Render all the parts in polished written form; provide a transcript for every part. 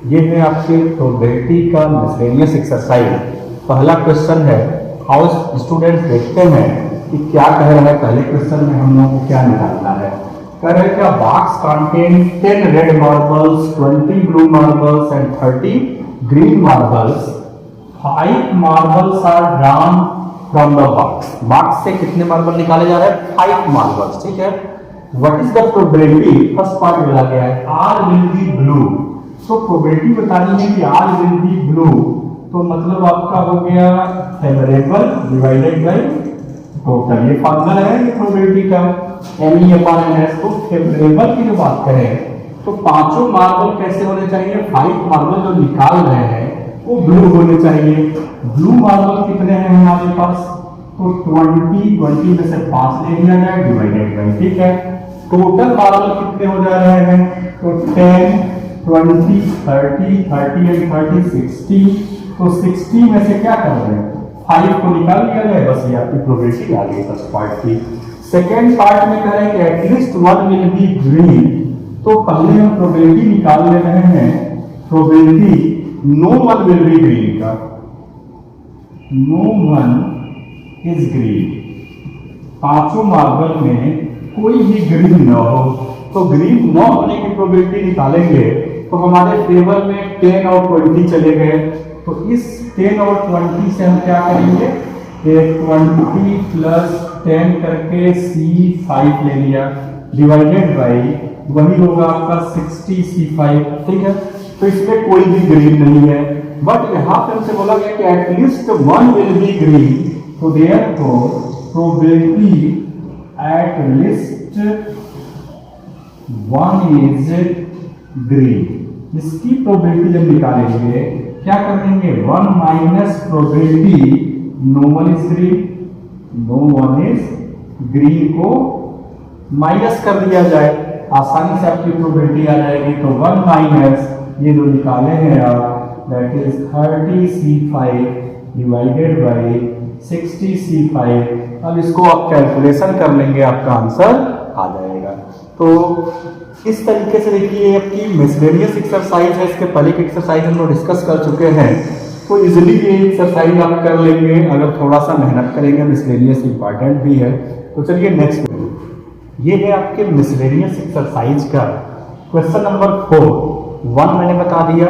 ये है आपके प्रोबेबिलिटी का मिसलेनियस एक्सरसाइज। पहला क्वेश्चन है, हाउ स्टूडेंट्स देखते हैं कि क्या कह रहा है। पहले क्वेश्चन में हम लोगों को क्या निकालना है। कह रहे हैं क्या box contain 10 red marbles, 20 blue marbles and 30 green marbles. 5 marbles are drawn from the box. Box से कितने मार्बल निकाले जा रहे हैं? 5 मार्बल्स। ठीक है। What is the probability? First part बोला गया है आर विल बी ब्लू। तो प्रोबेबिलिटी बतानी है कि आर विल बी ब्लू, तो मतलब आपका हो गया फेवरेबल डिवाइडेड बाय टोटल। ये फॉर्मूला है ये प्रोबेबिलिटी का, NE/NS। तो फेवरेबल की जो बात करें तो पांचों मार्बल कैसे होने चाहिए? 5 मार्बल जो निकाल रहे हैं वो ब्लू होने चाहिए। ब्लू मार्बल कितने हैं हमारे पास? तो 20 में से 5 ले लिया जाए डिवाइडेड बाय। ठीक है। टोटल मार्बल कितने हो जा रहे हैं? तो 10, 20, 30 एंड 30 60। तो 60 में से क्या कर रहे हैं? 5 को निकाल लिया जाए, बस ये आपकी प्रोबेबिलिटी आ गई फर्स्ट पार्ट की। सेकेंड पार्ट में कह रहे हैं कि एटलीस्ट 1 विल बी ग्रीन। तो पहले हम प्रोबेबिलिटी निकाल ले रहे हैं, probability no one will be green का। No one is green. पांचों मार्बल में कोई भी ग्रीन न हो, तो ग्रीन न होने की प्रोबेबिलिटी निकालेंगे तो हमारे फेवर में 10 और 20 चले गए। तो इस 10 और 20 से हम क्या करेंगे? 20 प्लस 10 करके C5 ले लिया डिवाइडेड बाई वही होगा आपका 60 C5। ठीक है। तो इसमें कोई भी ग्रीन नहीं है, बट यहां पर हमसे बोला गया कि एटलीस्ट 1 विल बी ग्रीन। तो therefore probability at least 1 is green. इसकी प्रोबेबिलिटी जब निकालेंगे क्या कर देंगे? 1 minus probability no one is green. No one is green को माइनस कर दिया जाए, आसानी से आपकी प्रोबेबिलिटी आ जाएगी। तो 1 माइनस ये जो निकाले हैं आप, that is 30 C5 divided by 60 C5। अब इसको आप कैलकुलेशन कर लेंगे, आपका आंसर आ जाएगा। तो इस तरीके से देखिए आपकी मिसलेनियस एक्सरसाइज है। इसके पहले की एक्सरसाइज हम लोग डिस्कस कर चुके हैं, तो इजीली ये एक्सरसाइज आप कर लेंगे अगर थोड़ा सा मेहनत करेंगे। मिसलेनियस इंपॉर्टेंट भी है। तो चलिए नेक्स्ट, ये है आपके मिसलेनियस एक्सरसाइज का क्वेश्चन नंबर 4। 1 मैंने बता दिया,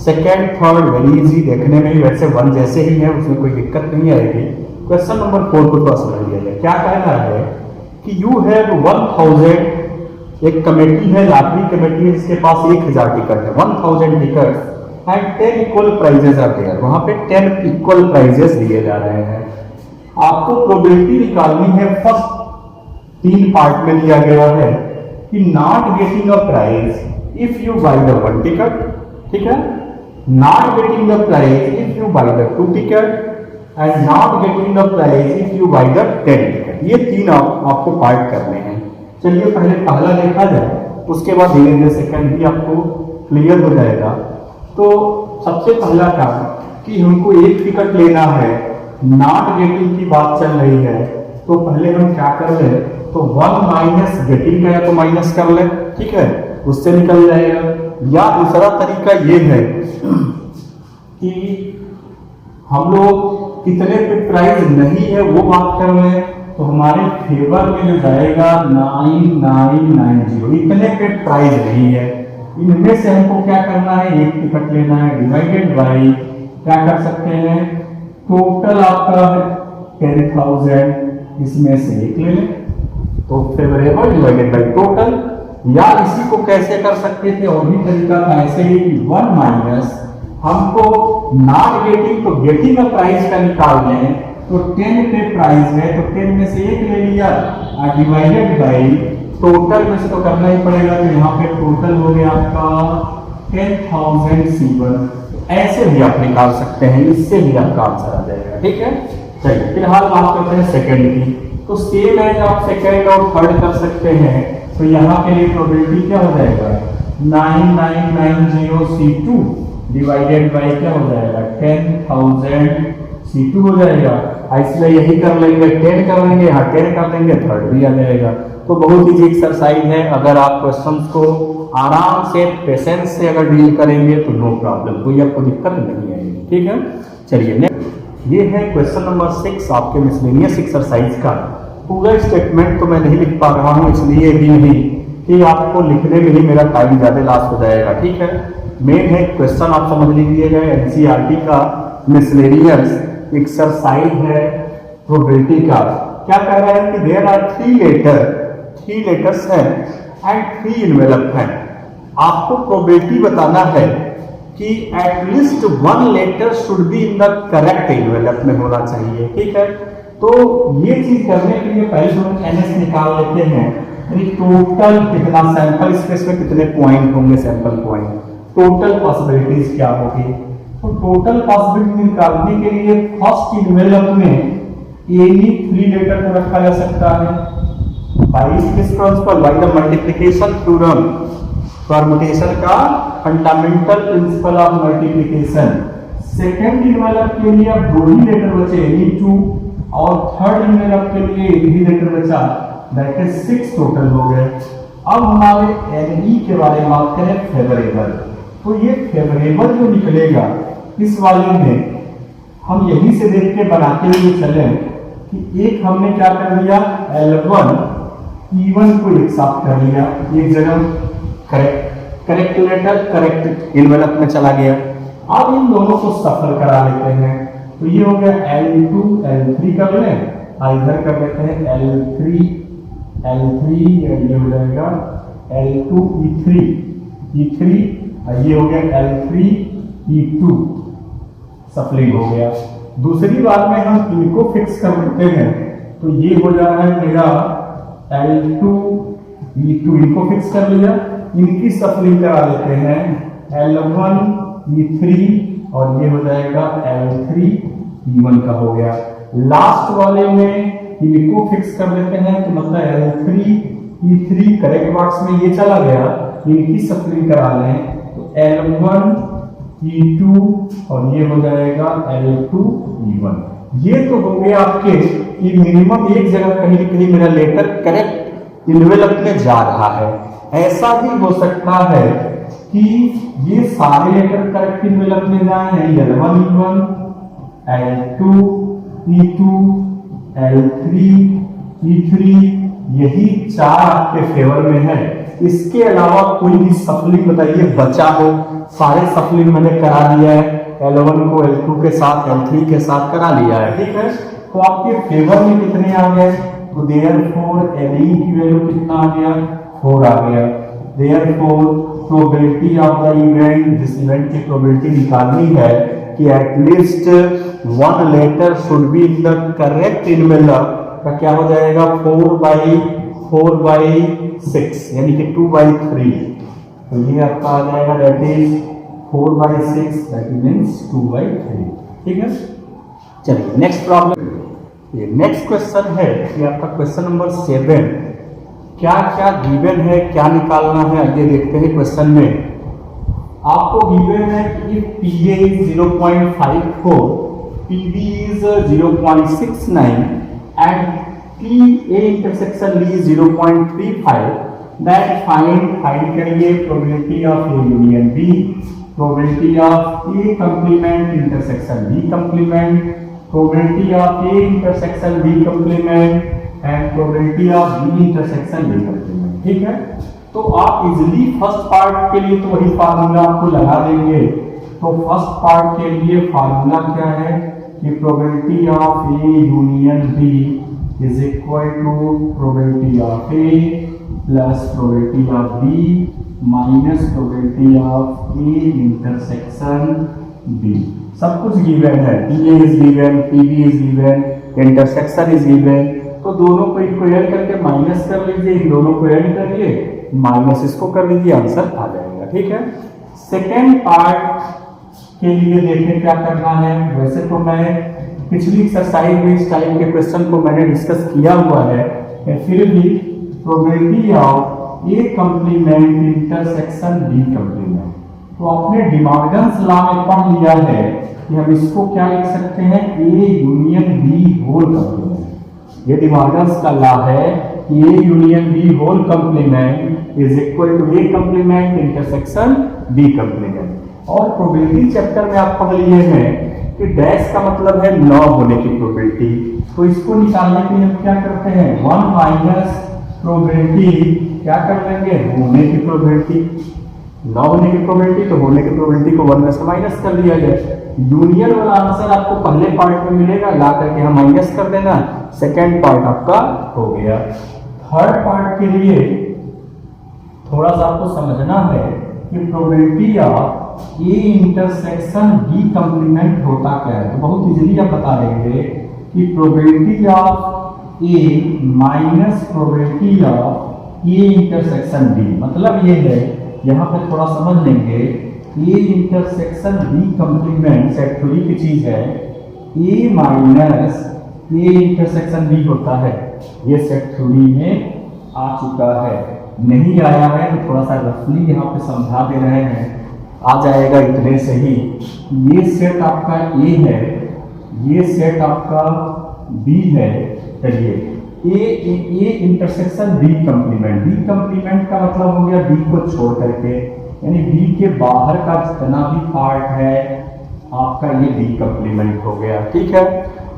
सेकेंड थर्ड वेरी इजी, देखने में ही वैसे 1 जैसे ही है, उसमें कोई दिक्कत नहीं आएगी। क्वेश्चन नंबर 4 को थोड़ा समझ लिया जाए। क्या कह रहा है कि यू हैव 1000, एक कमेटी है, लॉटरी कमेटी है, जिसके पास 1000 टिकट है, 1000 ticket and 10 equal prizes are there. वहां पे 10 इक्वल प्राइजेस दिए जा रहे हैं। आपको प्रोबेबिलिटी निकालनी है। फर्स्ट 3 पार्ट में लिया गया है कि not getting a prize if you buy the 1 ticket. ठीक है। Not getting the prize if you buy the 2 ticket and not getting the prize if you buy the 10 ticket. ये 3 आपको पार्ट करने हैं। चलिए पहले पहला देखा जाए, उसके बाद धीरे धीरे सेकंड भी आपको क्लियर हो जाएगा। तो सबसे पहला काम कि हमको 1 टिकट लेना है, नॉट गेटिंग की बात चल रही है, तो पहले हम क्या कर ले? तो 1 माइनस गेटिंग का या तो माइनस कर ले, ठीक है, उससे निकल जाएगा। या दूसरा तरीका ये है कि हम लोग कितने पे प्राइस नहीं है वो बात कर ले, तो हमारे फेवर में जो जाएगा 9990, इतने पे प्राइस नहीं है। इनमें से हमको क्या करना है? 1 टिकट लेना है डिवाइडेड बाई क्या कर सकते हैं? टोटल आपका 10,000, इसमें से 1 ले लें, तो फेवरेबल डिवाइडेड बाई टोटल। या इसी को कैसे कर सकते थे? और भी तरीका था ऐसे ही, 1 माइनस हमको नॉट गेटिंग, तो गेटिंग का प्राइस का निकाल लें, तो 10 पे प्राइस है, तो 10 में से 1 ले लिया डिवाइडेड बाई टोटल में से तो करना ही पड़ेगा। तो यहाँ पे टोटल हो गया आपका 10,000 C1। ऐसे भी आप निकाल सकते हैं, इससे भी आपका आंसर आ जाएगा। ठीक है। चलिए फिलहाल बात करते हैं सेकंड की। तो सेम एज आप सेकंड और थर्ड कर सकते हैं। तो यहाँ के लिए प्रोबेबिलिटी क्या हो जाएगा? 9990 C2 डिवाइडेड बाई क्या हो जाएगा? 10,000 C2 हो जाएगा। इसलिए यही कर लेंगे, 10 कर लेंगे, यहाँ 10 कर लेंगे, थर्ड भी आ जाएगा। तो बहुत ईजी एक्सरसाइज है। अगर आप क्वेश्चंस को आराम से पेशेंस से अगर डील करेंगे तो नो प्रॉब्लम, कोई आपको दिक्कत नहीं आएगी। ठीक है, चलिए नेक्स्ट ये है क्वेश्चन नंबर 6 आपके मिसलेनियस एक्सरसाइज का। पूरा स्टेटमेंट तो मैं नहीं लिख पा रहा हूँ, इसलिए भी नहीं कि आपको लिखने में ही मेरा टाइम ज़्यादा लॉस हो जाएगा। ठीक है, मेन है क्वेश्चन आप समझ लीजिएगा, एनसीईआरटी का मिसलेनियस एक्सरसाइज है प्रोबेबिलिटी का। क्या कह रहा है कि देयर आर 3 लेटर्स हैं एंड 3 इन्वेलप हैं। आपको प्रोबेबिलिटी बताना है कि at least 1 letter should be in the correct envelope में होना चाहिए। ठीक है, तो ये चीज करने के लिए पहले हम एनएस निकाल लेते हैं, यानी टोटल कितना सैंपल स्पेस में कितने पॉइंट होंगे, सैंपल पॉइंट, टोटल पॉसिबिलिटीज क्या होगी। तो टोटल पॉसिबिलिटी निकालने के लिए फर्स्ट इन्वेलप में एनी 3 लेटर को रखा जा सकता है by this principle, by the multiplication theorem, permutation का fundamental principle of multiplication. Second envelope के लिए अब 2 ही लेटर बचे, एनी 2, और थर्ड इन्वेलप के लिए 1 ही लेटर बचा, दैट इज 6 टोटल हो गए। अब हमारे एनई के बारे में बात करें, फेवरेबल। तो ये फेवरेबल जो निकलेगा इस वाले में हम यहीं से देख के बनाते हुए चले कि एक हमने क्या कर दिया, L1 E1 को एक साथ कर लिया, एक जगह करेक्ट लेटर करेक्ट इन्वेलप में चला गया। अब इन दोनों को सफल करा लेते हैं, तो ये हो गया L2 L3 कर लें, इधर कर लेते हैं L3 ये हो जाएगा L2 E3 ये हो गया L3 E2 सफलिंग हो गया। दूसरी बार में हम इनको फिक्स कर देते हैं, तो ये हो जा रहा है मेरा L2 E2, इनको फिक्स कर लिया, इनकी सफलिंग करा देते हैं L1 E3 और ये हो जाएगा L3 E1 का हो गया। लास्ट वाले में इनको फिक्स कर देते हैं, तो मतलब L3 E3 करेक्ट बॉक्स में ये चला गया, इनकी सफलिंग करा लें तो L1 E2 और ये हो जाएगा L2 E1। ये तो हो गया आपके कि मिनिमम एक जगह कहीं न कहीं मेरा लेटर करेक्ट इन्वेलप में जा रहा है। ऐसा भी हो सकता है कि ये सारे लेटर करेक्ट इन्वेलप में जाए, L1 E1, L2 E2, L3 E3, यही 4 आपके फेवर में है। इसके अलावा कोई भी सफलिंग बताइए बचा हो, सारे सफलिंग मैंने करा दिया है, L1 को L2 के साथ L3 के साथ करा लिया है। ठीक है, तो आपके फेवर में कितने आ गए, तो देयरफॉर LE की वैल्यू कितना आ गया, 4 आ गया। Therefore probability of the event, जिस इवेंट की प्रोबेबिलिटी निकालनी है कि at least 1 letter should be in the correct envelope, का क्या हो जाएगा 4/6 यानी कि 2/3, तो ये आपका आ जाएगा दैट इज 4/6, दैट मींस 2/3। ठीक है, चलिए नेक्स्ट प्रॉब्लम, ये नेक्स्ट क्वेश्चन है कि आपका क्वेश्चन नंबर 7। क्या क्या गिवन है, क्या निकालना है, आगे देखते हैं। क्वेश्चन में आपको गिवन है कि PA is 0.54, PB is 0.69 and TA intersection B is 0.35, that find करिए probability of A union B, probability of A complement intersection B complement, probability of A intersection B complement and probability of B intersection B complement। ठीक है, तो आप easily first part के लिए तो वही formula आपको लगा देंगे। तो फर्स्ट पार्ट के लिए फार्मूला क्या है कि probability of A union B is equal to probability of A plus probability of B minus probability of A intersection B। सब कुछ गिवन है, TA is given, PB is given, intersection is given, तो दोनों को equal करके minus कर लीजिए, इन दोनों को ऐड करिए, माइनस इसको कर लीजिए, आंसर आ जाएगा। ठीक है, सेकेंड पार्ट के लिए देखें क्या करना है। वैसे तो मैं पिछली एक्सरसाइज में इस टाइप के क्वेश्चन को मैंने डिस्कस किया हुआ है, फिर भी probability of A complement intersection B complement, तो आपने डिमॉर्गन्स लॉ में पढ़ लिया है कि हम इसको क्या लिख सकते हैं, A union B whole complement. ये डिमॉर्गन्स का लॉ है कि A union B whole complement is equal to A complement intersection B complement. और प्रोबेबिलिटी चैप्टर में आप पढ़ लिए हैं कि डैश का मतलब है न होने की प्रोबेबिलिटी, तो इसको निकालने के लिए हम क्या करते हैं, 1 माइनस प्रोबेबिलिटी क्या कर लेंगे, होने की प्रोबेबिलिटी, न होने की प्रोबेबिलिटी तो होने की प्रोबेबिलिटी को 1 में से माइनस कर दिया जाए। यूनियन वाला आंसर आपको पहले पार्ट में मिलेगा, ला करके हम माइनस कर देना, सेकेंड पार्ट आपका हो गया। थर्ड पार्ट के लिए थोड़ा सा आपको समझना है कि probability of A intersection B complement होता क्या है। तो बहुत इजीली आप बता देंगे कि probability of A minus probability of A intersection B, मतलब ये है, यहाँ पे थोड़ा समझ लेंगे, A intersection B complement set theory की चीज है, A minus A intersection B होता है, ये सेट थ्योरी में आ चुका है। नहीं आया है तो थोड़ा सा रफली यहाँ पे समझा दे रहे हैं, आ जाएगा इतने से ही। ये सेट आपका ए है, ये सेट आपका बी है, चलिए A intersection B complement, B complement का मतलब हो गया बी को छोड़ करके, यानी बी के बाहर का जितना भी पार्ट है आपका ये बी कंप्लीमेंट हो गया, ठीक है।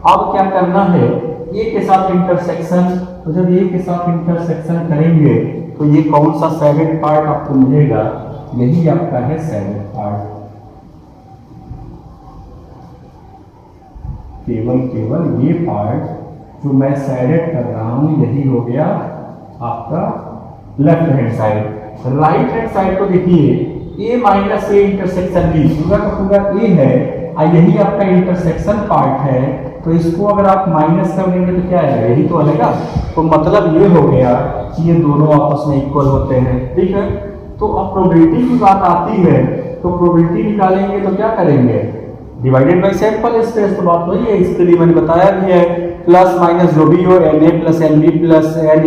अब क्या करना है, ए के साथ इंटरसेक्शन, तो जब ए के साथ इंटरसेक्शन करेंगे तो ये कौन सा सैडेड पार्ट आपको मिलेगा, यही आपका है सैडेड पार्ट, केवल ये पार्ट जो मैं सैडेड कर रहा हूं यही हो गया आपका left hand side. Right hand side को देखिए, ए माइनस ए इंटरसेक्शन बी, पूरा का पूरा ए है और यही आपका इंटरसेक्शन पार्ट है, तो इसको अगर आप माइनस कर देंगे तो क्या आएगा, यही तो आएगा। तो मतलब ये हो गया कि ये दोनों आपस में इक्वल होते हैं, ठीक है। तो अब प्रोबेबिलिटी की बात आती है, तो प्रोबेबिलिटी निकालेंगे तो क्या करेंगे, डिवाइडेड बाय सैंपल स्पेस, तो बात वही है, इसके लिए मैंने बताया भी है, प्लस माइनस जो भी हो, n A plus n B plus n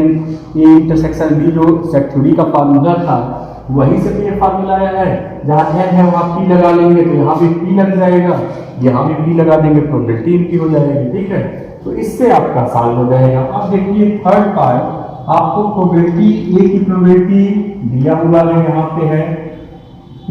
intersection B, जो सेट थ्योरी का फार्मूला था वही से तो ये फार्मूला आया है। जहाँ एन है वहाँ पी लगा लेंगे तो यहाँ भी पी लग जाएगा, यहाँ भी पी लगा देंगे, प्रोबेबिलिटी इनकी हो जाएगी, ठीक है। तो इससे आपका सॉल्व हो जाएगा। अब देखिए थर्ड पार्ट, आपको प्रोबेबिलिटी ए की प्रोबेबिलिटी दिया हुआ है, यहाँ पे है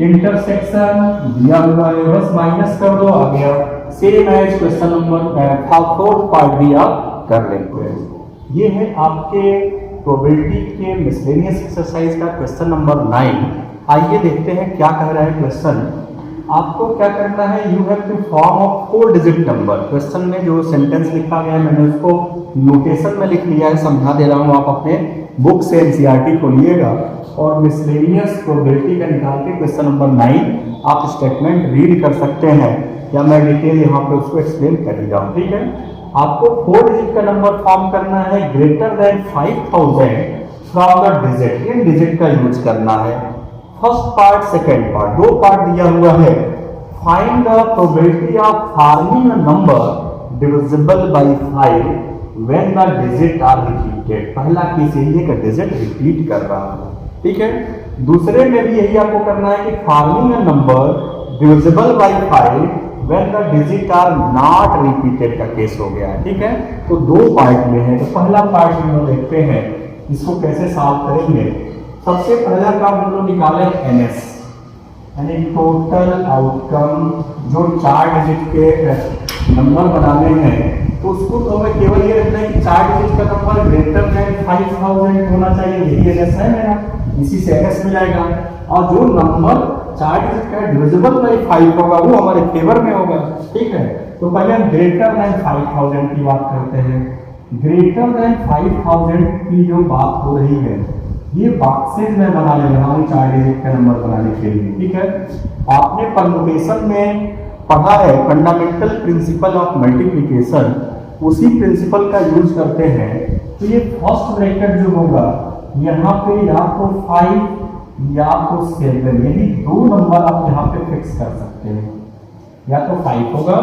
इंटरसेक्शन दिया हुआ है, बस माइनस कर दो, आ गया। Same as question number fourth part भी आप कर लेंगे। ये है आपके प्रोबेबिलिटी के मिसलेनियस एक्सरसाइज का क्वेश्चन नंबर 9। आइए देखते हैं क्या कह रहा है क्वेश्चन। आपको क्या करना है, you have to form a 4 digit number. Question में जो सेंटेंस लिखा गया है मैंने उसको नोटेशन में लिख लिया है, समझा दे रहा हूँ, आप अपने बुक से एनसीईआरटी को लिएगा और मिसलेनियस प्रोबेबिलिटी का निकाल के क्वेश्चन नंबर 9 आप स्टेटमेंट रीड कर सकते हैं, या मैं डिटेल यहाँ पे उसको एक्सप्लेन कर ही रहा हूँ, ठीक है। आपको 4 डिजिट का नंबर फॉर्म करना है, greater than 5000 from the digit, इन डिजिट का यूज करना है। फर्स्ट पार्ट सेकेंड पार्ट, दो पार्ट दिया हुआ है। Find the probability of forming a number divisible by 5 when the digit are repeated. पहला केस यही है कि डिजिट रिपीट कर रहा है, ठीक है। दूसरे में भी यही आपको करना है कि forming a number divisible by 5 when the digit are not repeated का केस हो गया है, ठीक है। तो दो पार्ट में है, तो पहला पार्ट हम लोग देखते हैं इसको कैसे सॉल्व करेंगे। सबसे पहला काम हम लोग निकाले एनएस, यानी टोटल आउटकम। जो 4 डिजिट के नंबर बनाने हैं तो उसको तो हमें केवल ये रखना है कि 4 डिजिट का नंबर ग्रेटर देन 5000 होना चाहिए, यही एनएस है मेरा, इसी से एनएस मिलाएगा। और जो नंबर 4 डिजिट का डिविजिबल बाय 5 होगा वो हमारे फेवर में होगा, ठीक है। तो पहले हम ग्रेटर देन 5000 की बात करते हैं। ग्रेटर देन 5000 की जो बात हो रही है, ये बॉक्सेज में बना ले रहा हूं 4 डिजिट का नंबर बनाने के लिए, ठीक है। आपने परम्यूटेशन में पढ़ा है फंडामेंटल प्रिंसिपल ऑफ मल्टीप्लिकेशन, उसी प्रिंसिपल का यूज करते हैं। तो ये फर्स्ट ब्रैकेट जो होगा यहाँ पे या तो 5 या तो 7, यानी दो नंबर आप यहाँ पे फिक्स कर सकते हैं, या तो 5 होगा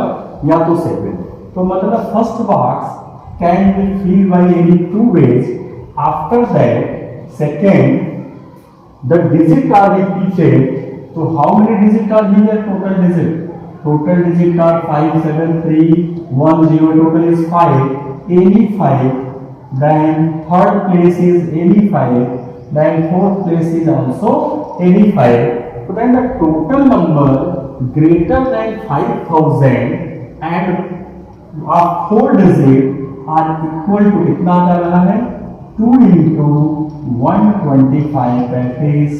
या तो 7। तो मतलब first box can be filled by any 2 ways. After that, second, the digit are repeated. So how many digit are here? Total digit. Total digit are 5, 7, 3, 1, 0. Total is 5. Any 5 then third place is 85, then fourth place is also 85. So then the total number greater than 5000 and a 4 digit are equal to कितना आ रहा है 2 into 125, that is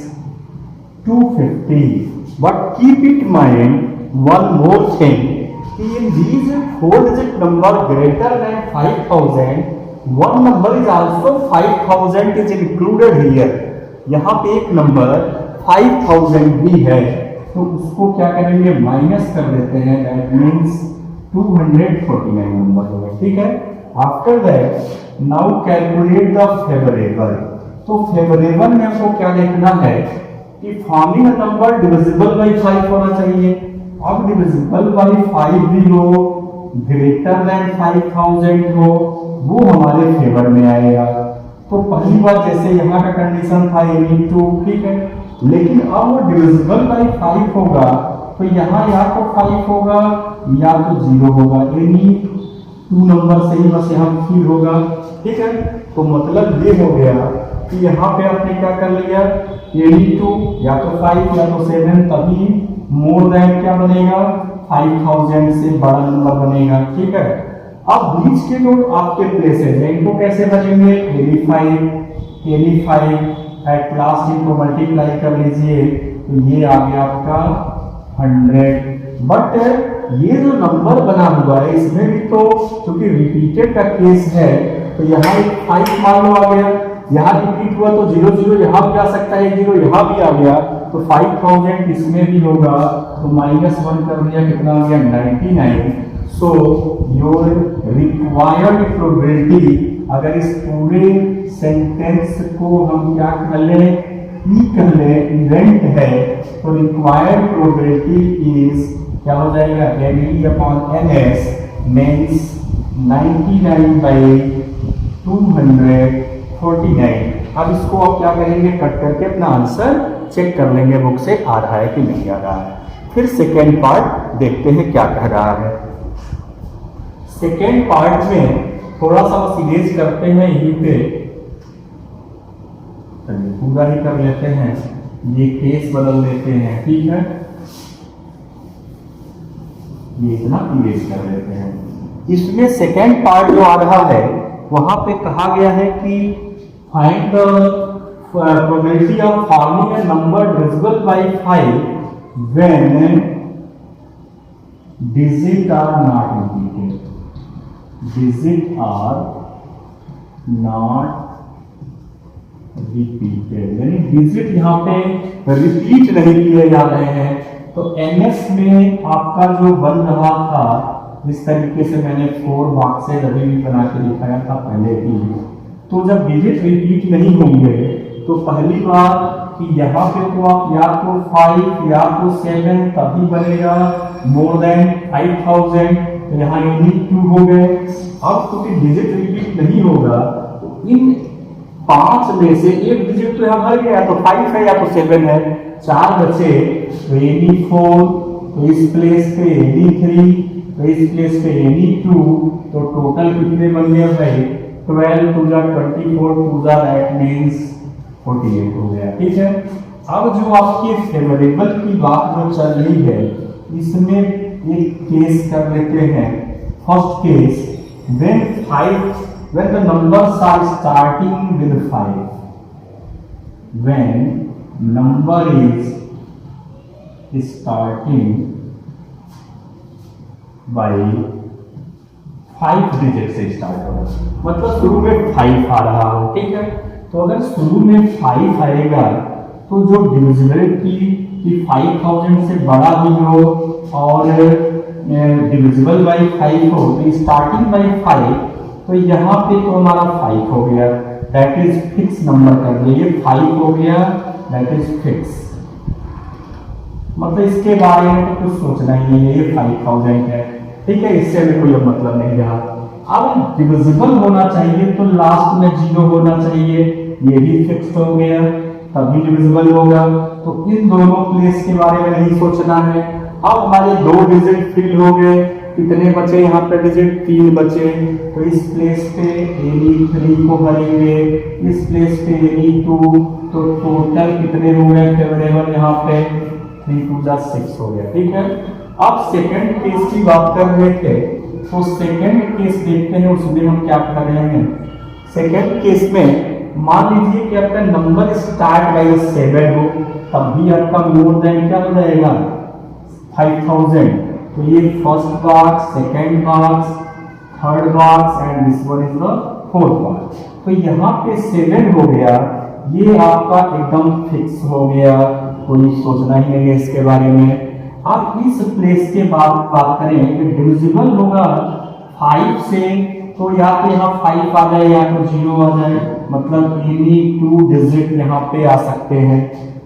250. But keep in mind one more thing, in these 4 digit number greater than 5000, one number is also 5000 is included here. यहाँ पे एक number 5000 भी है, तो उसको क्या करेंगे माइनस कर देते हैं, दैट मीन्स 249 नंबर होगा, ठीक है। After that now calculate the favourable. तो फेवरेबल में हमको क्या देखना है कि फॉर्मिंग नंबर डिविजिबल बाई 5 होना चाहिए। अब डिविजिबल बाई 5 भी हो, ग्रेटर देन 5000 हो, वो हमारे फेवर में आएगा। तो पहली बात जैसे यहाँ का कंडीशन था एनी 2, ठीक है, लेकिन अब वो डिविजिबल बाई 5 होगा तो यहाँ या तो 5 होगा या तो 0 होगा, एनी 2 नंबर से ही बस यहाँ फिल होगा, ठीक है। तो मतलब ये हो गया कि यहाँ पे आपने क्या कर लिया, एनी 2 या तो 5 या तो 7, तभी मोर देन क्या बनेगा 5000 से बड़ा नंबर बनेगा, ठीक है। अब बीच के जो आपके प्लेसेस हैं इनको कैसे भरेंगे, 85 एट लास्ट इनको मल्टीप्लाई कर लीजिए तो ये आ गया आपका 100। बट ये जो नंबर बना हुआ है इसमें भी तो क्योंकि रिपीटेड का केस है तो यहाँ एक 5 मान लो आ गया, यहाँ रिपीट हुआ तो 0 0 यहाँ भी आ सकता है, 0 यहाँ भी आ गया, तो 5000 इसमें भी होगा, तो -1 कर दिया, कितना आ गया 99। सो योर रिक्वायर्ड प्रोबेबिलिटी, अगर इस पूरे सेंटेंस को हम क्या कर लें, ई कर लें, इवेंट है, तो रिक्वायर्ड प्रोबेबिलिटी इज क्या हो जाएगा, NE/NS मीन्स 99/249। अब इसको आप क्या करेंगे, कट करके अपना आंसर चेक कर लेंगे बुक से आ रहा है कि नहीं आ रहा है। फिर सेकेंड पार्ट देखते हैं क्या कह रहा है। सेकेंड पार्ट में थोड़ा सा बस इरेज करते हैं यहीं पे, पूरा ही कर लेते हैं, ये केस बदल देते हैं, ठीक है, ये इतना इरेज कर लेते हैं। इसमें सेकेंड पार्ट जो आ रहा है वहां पे कहा गया है कि find the probability of forming a number divisible by 5 when digit are not repeated, digit are not repeated, यानी डिजिट यहाँ पे रिपीट नहीं किए जा रहे हैं। तो NS में आपका जो बन रहा था इस तरीके से मैंने 4 बॉक्सेज अभी भी बना के दिखाया था पहले ही, तो जब डिजिट रिपीट नहीं होंगे तो पहली बात कि यहाँ पे तो आप या तो 5 या तो 7 तभी बनेगा मोर देन 5000, तो यहाँ यूनिट 2 हो गए। अब क्योंकि डिजिट रिपीट नहीं होगा तो इन 5 में से एक डिजिट तो यहाँ भर गया, तो 5 है या तो 7 है, 4 बचे, तो 84, तो इस प्लेस पे 83, तो इस प्लेस पे 82, तो टोटल कितने बन गए भाई 12 2 जा 24 2 जा, दैट मींस 48 हो गया, ठीक है। अब जो आपके फेवरेबल की बात जो चल रही है इसमें एक केस कर लेते हैं। First case, when the numbers are starting with 5, when number is starting by 5 digit से स्टार्ट होगा, मतलब शुरू में 5 आ रहा हो, ठीक है। तो अगर शुरू में 5 आएगा तो जो डिविजिबिलिटी की 5000 से बड़ा भी हो और डिविजिबल बाई 5 हो, तो स्टार्टिंग बाई 5, तो यहाँ पे तो हमारा 5 हो गया, दैट इज फिक्स नंबर कर दिए, 5 हो गया, दैट इज फिक्स, मतलब इसके बारे में तो कुछ सोचना ही नहीं है, ये 5000 है, ठीक है, इससे भी कोई मतलब नहीं रहा। अब डिविजिबल होना चाहिए तो लास्ट में 0 होना चाहिए, ये भी फिक्स हो गया, तभी डिविजिबल होगा, तो इन दोनों प्लेस के बारे में नहीं सोचना है। अब हमारे 2 डिजिट फिल हो गए, कितने बचे यहाँ पे डिजिट, 3 बचे। तो इस प्लेस पे Any3 को भरेंगे, इस प्लेस पे Any2, तो टोटल कितने हो गए फेवरेबल यहाँ पे, 3 2 जा 6 हो गया। ठीक है, अब सेकंड केस की बात कर रहे थे, तो सेकंड केस देखते हैं, उसमें हम क्या कर रहे हैं। सेकंड केस में मान लीजिए कि आपका नंबर स्टार्ट बाई 7 हो, तब भी आपका मोर देन क्या हो जाएगा 5000। तो ये first box, second box, third box and this one is the fourth box. तो यहाँ पे 7 हो गया, ये आपका एकदम फिक्स हो गया, कोई सोचना ही नहीं है इसके बारे में। अब इस प्लेस के बाद बात करें कि डिविजिबल होगा 5 से, तो या तो यहाँ 5 आ जाए या तो 0 आ जाए, मतलब Any2 डिजिट यहाँ पे आ सकते हैं।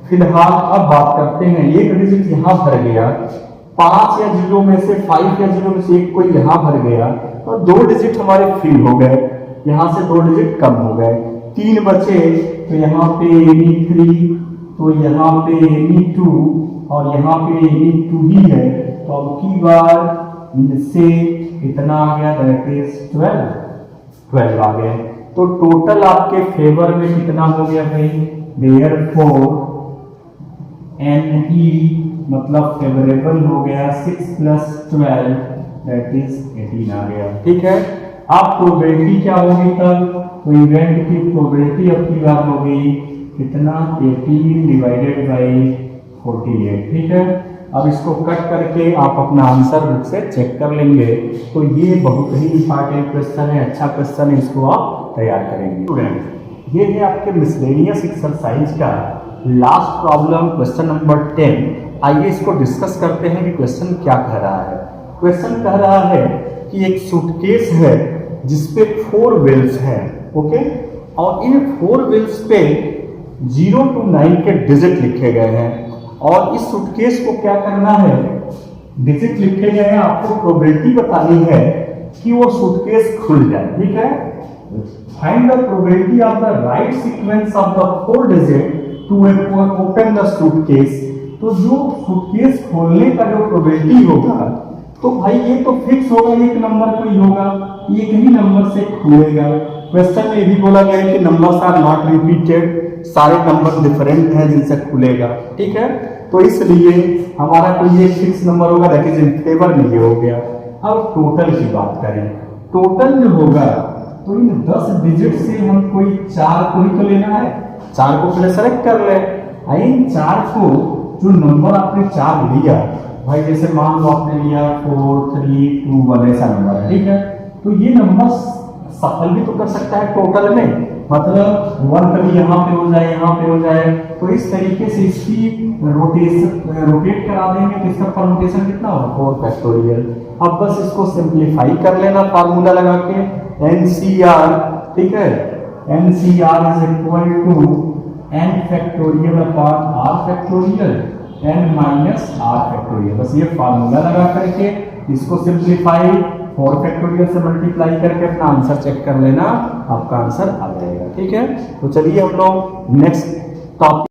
फिलहाल अब बात करते हैं, एक डिजिट यहाँ भर गया, 5 या 0 में से 5 या 0 में से एक कोई यहाँ भर गया, तो 2 डिजिट हमारे फिल हो गए, यहाँ से 2 डिजिट कम हो गए, 3 बचे। तो यहाँ पे Any3, तो यहाँ पे Any2 और यहाँ पे Any2 ही है, तो अब की बार इनसे कितना आ गया, दैट इज 12 आ गया। तो टोटल आपके फेवर में कितना हो गया भाई, देयरफॉर NE मतलब फेवरेबल हो गया 6 + 12 दैट इज 18 आ गया। ठीक है, अब प्रोबेबिलिटी क्या होगी तब, तो इवेंट की प्रोबेबिलिटी अब की बात होगी कितना, 18 डिवाइडेड बाई 48। ठीक है, अब इसको कट करके आप अपना आंसर बुक से चेक कर लेंगे। तो ये बहुत ही इंपॉर्टेंट क्वेश्चन है, अच्छा क्वेश्चन है, इसको आप तैयार करेंगे। स्टूडेंट, ये है आपके मिसलेनियस एक्सरसाइज का लास्ट प्रॉब्लम, क्वेश्चन नंबर 10। आइए इसको डिस्कस करते हैं कि क्वेश्चन क्या कह रहा है। क्वेश्चन कह रहा है कि एक सूटकेस है जिसपे 4 व्हील्स हैं, ओके, और इन 4 व्हील्स पे 0 to 9 के डिजिट लिखे गए हैं, और इस सूटकेस को क्या करना है, डिजिट लिखे गए हैं, आपको प्रोबेबिलिटी बतानी है कि वो सूटकेस खुल जाए। ठीक है, find the probability of the right sequence of the 4 digit to open the suitcase. तो जो सूटकेस खोलने का जो प्रोबेबिलिटी होगा, तो भाई ये तो फिक्स होगा, एक नंबर कोई होगा, एक ही नंबर से खुलेगा। क्वेश्चन में भी बोला गया है कि नंबर्स आर नॉट रिपीटेड, सारे नंबर डिफरेंट हैं जिनसे खुलेगा। ठीक है, तो इसलिए हमारा कोई एक फिक्स नंबर होगा, दैट इज इन फेवर में ये हो गया। अब टोटल की बात करें, टोटल जो होगा तो इन 10 डिजिट से हम कोई 4 को ही तो लेना है, 4 को पहले सेलेक्ट कर ले। इन 4 को जो नंबर आपने 4 लिया भाई, जैसे मान लो आपने लिया 4 3 2 1 ऐसा नंबर है। ठीक है, तो ये नंबर सफल भी तो कर सकता है टोटल में, मतलब 1 कभी यहाँ पे हो जाए, यहाँ पे हो जाए, तो इस तरीके से इसकी रोटेट करा देंगे, तो इसका परमुटेशन कितना होगा 4 फैक्टोरियल। अब बस इसको सिंप्लीफाई कर लेना फार्मूला लगा के, NCR। ठीक है, NCR is equal to n factorial upon r factorial n minus r factorial. बस ये फार्मूला लगा करके इसको सिंप्लीफाई 4 फैक्टोरियल से मल्टीप्लाई करके अपना आंसर चेक कर लेना, आपका आंसर आ जाएगा। ठीक है, तो चलिए हम लोग नेक्स्ट टॉपिक